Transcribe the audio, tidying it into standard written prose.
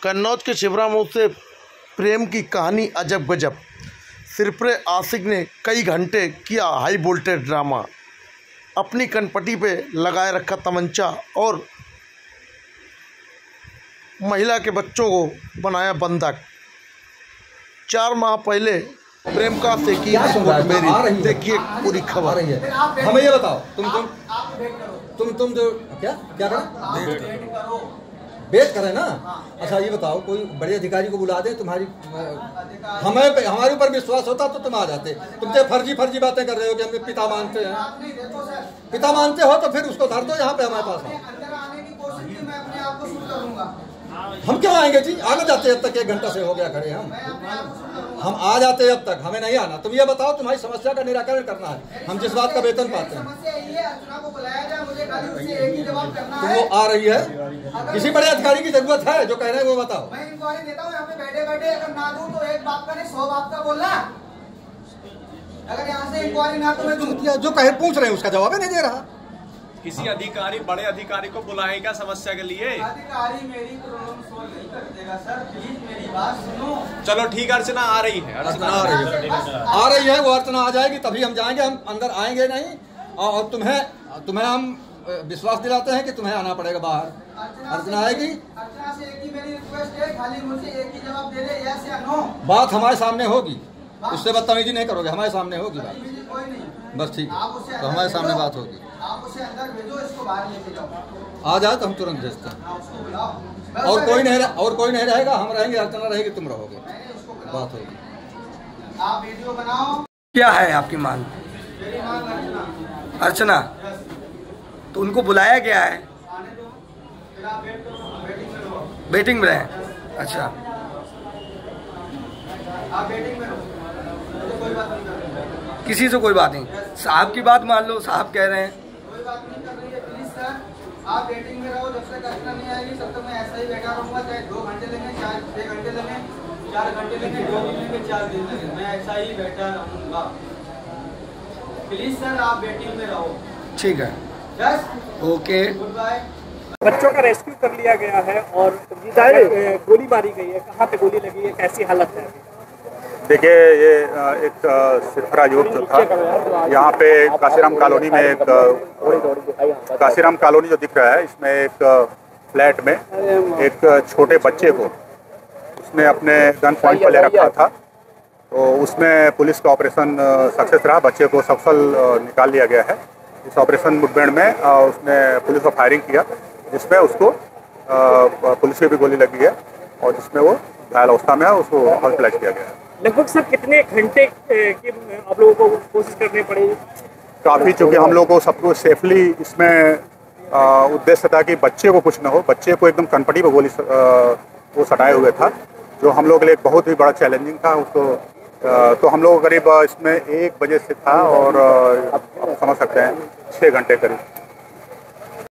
कन्नौज के छिबरामऊ से प्रेम की कहानी अजब गजब। सिरफरे आशिक ने कई घंटे किया हाई वोल्टेज ड्रामा। अपनी कनपटी पे लगाए रखा तमंचा और महिला के बच्चों को बनाया बंधक। 4 माह पहले प्रेमिका से की मेरी। देखिए पूरी खबर। हमें ये बताओ, तुम जो क्या करो? वेट करें ना। अच्छा ये बताओ, कोई बड़े अधिकारी को बुला दे। तुम्हारी हमारे ऊपर विश्वास होता तो तुम आ जाते। तुम तो फर्जी बातें कर रहे हो कि हम पिता मानते हैं। पिता मानते हो तो फिर उसको धर दो यहाँ पे हमारे पास। हम क्यों आएंगे जी? आगे जाते अब तक 1 घंटा से हो गया खड़े। हम आ जाते अब तक, हमें नहीं आना। तुम ये बताओ, तुम्हारी समस्या का निराकरण करना है। हम जिस बात का वेतन पाते हैं तो वो आ रही है। किसी बड़े अधिकारी की जरूरत है जो कह रहे हैं वो बताओ। मैं इंक्वायरी देता हूँ यहाँ पे बैठे बैठे। अगर ना दूं तो एक बाप का नहीं 100 बाप का बोलना। अगर यहाँ से इंक्वायरी ना तो मैं दूं। जो कहे पूछ रहे हैं उसका जवाब नहीं दे रहा। किसी अधिकारी, बड़े अधिकारी को बुलाएगा समस्या के लिए। अधिकारी मेरी प्रॉब्लम सॉल्व नहीं कर देगा सर। प्लीज मेरी बात सुनो। चलो ठीक है, अर्चना आ रही है। अर्चना आ रही है। वो अर्चना आ जाएगी तभी हम जाएंगे। हम अंदर आएंगे नहीं। और तुम्हें हम विश्वास दिलाते हैं कि तुम्हें आना पड़ेगा बाहर। अर्चना आएगी। अर्चना से एक ही मेरी रिक्वेस्ट है, खाली मुझे एक ही जवाब दे दे, यस या नो। बात हमारे सामने होगी, उससे बदतमीजी नहीं करोगे। हमारे सामने होगी बात। कोई नहीं, बस ठीक है। तो हमारे सामने बात होगी। आप उसे अंदर भेजो, इसको बाहर लेके जाओ। आ जाए तो हम तुरंत भेजते हैं। उसको बुलाओ। और कोई नहीं रहेगा। हम रहेंगे, अर्चना रहेगी, तुम रहोगे, बात होगी। आप वीडियो बनाओ। क्या है आपकी मांग? मेरी मांग अर्चना। अर्चना, तो उनको बुलाया गया है? आने दो, फिर आप वेटिंग में रहो। वेटिंग में रहे? अच्छा, आप वेटिंग में रहो, मुझे कोई बात नहीं कर रही। किसी से कोई बात नहीं। साहब की बात मान लो, साहब कह रहे हैं। कोई बात नहीं कर रही है। प्लीज सर आप वेटिंग में रहो। जब तक अर्चना नहीं आएगी तब तक मैं ऐसा ही बैठा रहूँगा। चाहे 2 घंटे लेंगे, चाहे 6 घंटे लेंगे, 4 घंटे लेंगे, 2 दिन लेंगे, 4 दिन लेंगे, मैं ऐसा ही बैठा रहूँगा। प्लीज सर आप वेटिंग में रहो। ठीक है, यस, ओके। Good bye. बच्चों का रेस्क्यू कर लिया गया है और गोली मारी गई है। कहाँ पे गोली लगी है, कैसी हालत है? देखिए, ये एक सिरफरा युवक जो था यहाँ पे काशीराम कॉलोनी में, काशीराम कॉलोनी जो दिख रहा है, इसमें एक फ्लैट में एक छोटे बच्चे को उसने अपने गन पॉइंट पर ले रखा था। तो उसमें पुलिस का ऑपरेशन सक्सेस रहा। बच्चे को सफल निकाल लिया गया है। इस ऑपरेशन मुठभेड़ में उसने पुलिस को फायरिंग किया, जिसमें उसको पुलिस की भी गोली लगी है और जिसमें वो घायल अवस्था में है। उसको हॉस्पिटलाइज किया गया है। लगभग सर कितने घंटे की आप लोगों को कोशिश करनी पड़ेगी? काफ़ी, चूँकि हम लोग को सबको सेफली इसमें उद्देश्य था कि बच्चे को कुछ न हो। बच्चे को एकदम कनपटी पर गोली वो सटाए हुए था, जो हम लोग के लिए बहुत ही बड़ा चैलेंजिंग था उसको। तो हम लोग करीब इसमें 1 बजे से था और आप समझ सकते हैं 6 घंटे करीब